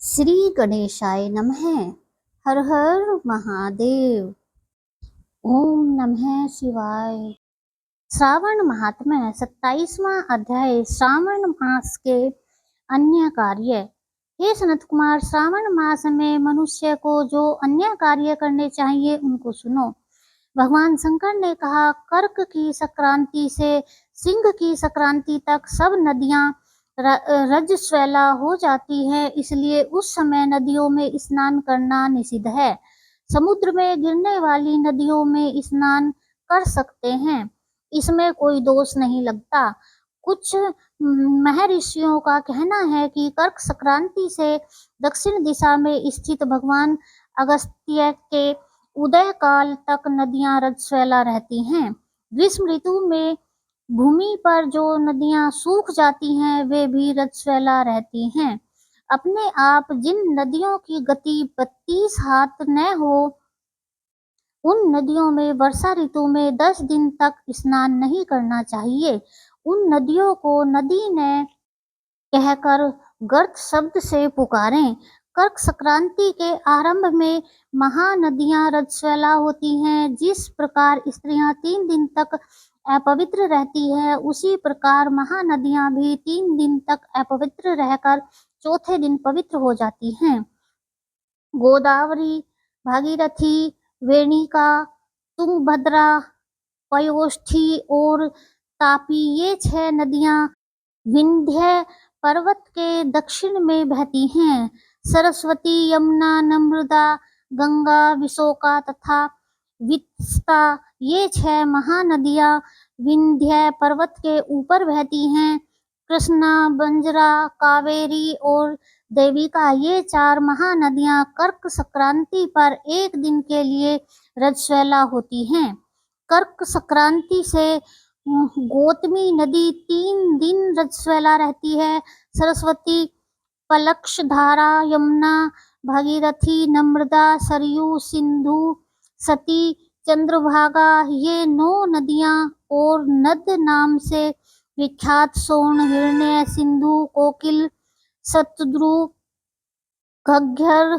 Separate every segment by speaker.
Speaker 1: श्री गणेशाय नमः। हर हर महादेव। ओम नमः शिवाय। श्रावण महात्म्य 27वां अध्याय। श्रावण मास के अन्य कार्य। हे सनत कुमार, श्रावण मास में मनुष्य को जो अन्य कार्य करने चाहिए उनको सुनो। भगवान शंकर ने कहा, कर्क की संक्रांति से सिंह की संक्रांति तक सब नदियां रजस्वला हो जाती है, इसलिए उस समय नदियों में स्नान करना निषिद्ध है। समुद्र में गिरने वाली नदियों में स्नान कर सकते हैं, इसमें कोई दोष नहीं लगता। कुछ महर्षियों का कहना है कि कर्क संक्रांति से दक्षिण दिशा में स्थित भगवान अगस्त्य के उदय काल तक नदियां रजस्वला रहती हैं। ग्रीष्म ऋतु में भूमि पर जो नदियां सूख जाती हैं वे भी रजस्वला रहती हैं। अपने आप जिन नदियों की गति 32 हाथ न हो, उन नदियों में वर्षा ऋतु में 10 दिन तक स्नान नहीं करना चाहिए। उन नदियों को नदी ने कहकर गर्त शब्द से पुकारें। कर्क संक्रांति के आरंभ में महानदियां रजस्वला होती हैं। जिस प्रकार स्त्रियां 3 दिन तक अपवित्र रहती है, उसी प्रकार महानदियां भी 3 दिन तक अपवित्र रहकर चौथे दिन पवित्र हो जाती हैं। गोदावरी, भागीरथी, वेणिका, तुंगभद्रा, पयोष्ठी और तापी, ये 6 नदियां विंध्य पर्वत के दक्षिण में बहती हैं। सरस्वती, यमुना, नर्मदा, गंगा, विशोका तथा वित्सता, ये 6 महानदियां विंध्य पर्वत के ऊपर बहती हैं। कृष्णा, बंजरा, कावेरी और देविका, ये 4 महानदियां कर्क संक्रांति पर एक दिन के लिए रजस्वला होती हैं। कर्क संक्रांति से गौतमी नदी 3 दिन रजस्वला रहती है। सरस्वती, पलक्षधारा, यमुना, भागीरथी, नर्मदा, सरयू, सिंधु, सती, चंद्रभागा, ये 9 नदियां और नद नाम से विख्यात सोन, हिरण्य, सिंधु, कोकिल, शतद्रु, घग्गर,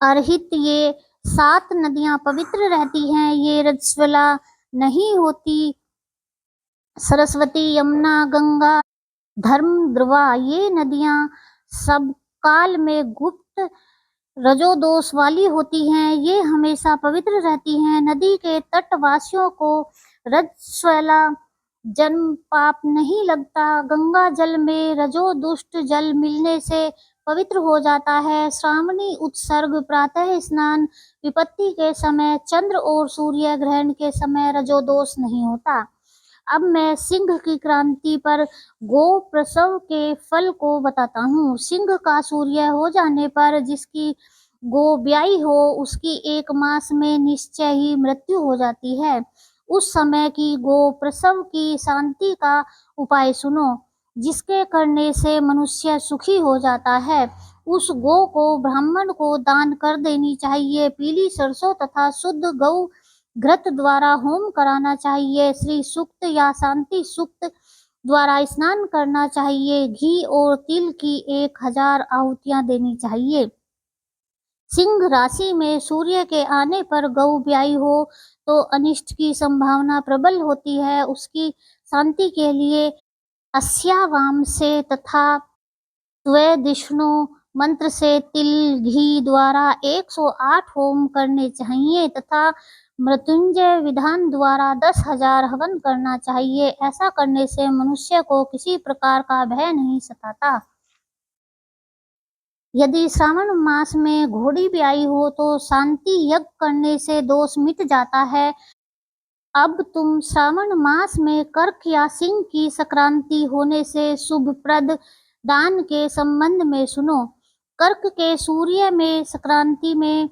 Speaker 1: अर्हित, ये 7 नदियां पवित्र रहती हैं, ये रजस्वला नहीं होती। सरस्वती, यमुना, गंगा, धर्मद्रवा, ये नदियां सब काल में गुप्त रजोदोष वाली होती हैं, ये हमेशा पवित्र रहती हैं। नदी के तटवासियों को रजस्वला जन्म पाप नहीं लगता। गंगा जल में रजो दुष्ट जल मिलने से पवित्र हो जाता है। श्रावणी उत्सर्ग, प्रातः स्नान, विपत्ति के समय, चंद्र और सूर्य ग्रहण के समय रजोदोष नहीं होता। अब मैं सिंह की क्रांति पर गो प्रसव के फल को बताता हूँ। सिंह का सूर्य हो जाने पर जिसकी गो ब्याई हो, उसकी 1 मास में निश्चय ही मृत्यु हो जाती है। उस समय की गो प्रसव की शांति का उपाय सुनो, जिसके करने से मनुष्य सुखी हो जाता है। उस गो को ब्राह्मण को दान कर देनी चाहिए। पीली सरसों तथा शुद्ध गौ घृत द्वारा होम कराना चाहिए। श्री सूक्त या शांति सूक्त द्वारा स्नान करना चाहिए। घी और तिल की 1000 आहुतियां देनी चाहिए। सिंह राशि में सूर्य के आने पर गौ ब्याई हो तो अनिष्ट की संभावना प्रबल होती है। उसकी शांति के लिए अस्यावाम से तथा स्वदिष्णु मंत्र से तिल घी द्वारा 108 होम करने चाहिए तथा मृत्युंजय विधान द्वारा 10,000 हवन करना चाहिए। ऐसा करने से मनुष्य को किसी प्रकार का भय नहीं सताता। यदि श्रावण मास में घोड़ी ब्याई हो तो शांति यज्ञ करने से दोष मिट जाता है। अब तुम श्रावण मास में कर्क या सिंह की संक्रांति होने से शुभप्रद दान के संबंध में सुनो। कर्क के सूर्य में संक्रांति में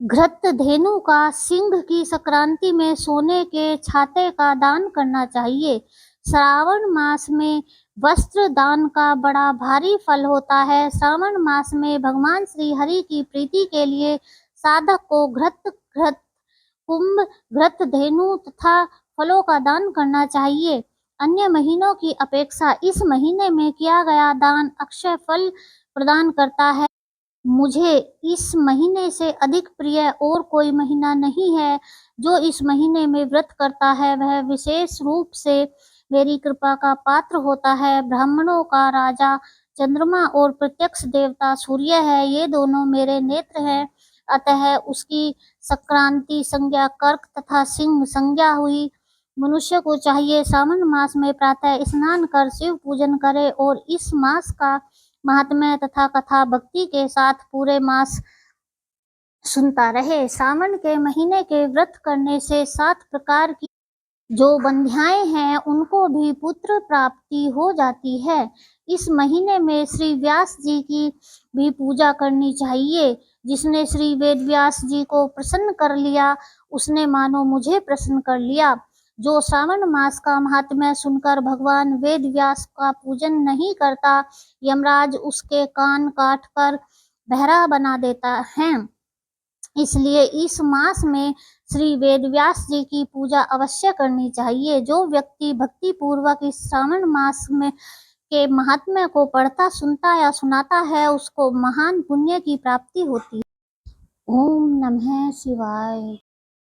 Speaker 1: घृत धेनु का, सिंह की संक्रांति में सोने के छाते का दान करना चाहिए। श्रावण मास में वस्त्र दान का बड़ा भारी फल होता है। श्रावण मास में भगवान श्री हरि की प्रीति के लिए साधक को घृत कुंभ, घृत धेनु तथा फलों का दान करना चाहिए। अन्य महीनों की अपेक्षा इस महीने में किया गया दान अक्षय फल प्रदान करता है। मुझे इस महीने से अधिक प्रिय और कोई महीना नहीं है। जो इस महीने में व्रत करता है वह विशेष रूप से मेरी कृपा का पात्र होता है। ब्राह्मणों का राजा चंद्रमा और प्रत्यक्ष देवता सूर्य है, ये दोनों मेरे नेत्र हैं, अतः उसकी संक्रांति संज्ञा कर्क तथा सिंह संज्ञा हुई। मनुष्य को चाहिए सावन मास में प्रातः स्नान कर शिव पूजन करे और इस मास का महात्म्य तथा कथा भक्ति के साथ पूरे मास सुनता रहे। सावन के महीने के व्रत करने से 7 प्रकार की जो बंध्याएं हैं उनको भी पुत्र प्राप्ति हो जाती है। इस महीने में श्री व्यास जी की भी पूजा करनी चाहिए। जिसने श्री वेद व्यास जी को प्रसन्न कर लिया उसने मानो मुझे प्रसन्न कर लिया। जो श्रावण मास का महात्म्य सुनकर भगवान वेद व्यास का पूजन नहीं करता, यमराज उसके कान काट कर बहरा बना देता है। इसलिए इस मास में श्री वेदव्यास जी की पूजा अवश्य करनी चाहिए। जो व्यक्ति भक्ति पूर्वक इस श्रावण मास में के महात्म्य को पढ़ता, सुनता या सुनाता है उसको महान पुण्य की प्राप्ति होती है। ओम नमः शिवाय।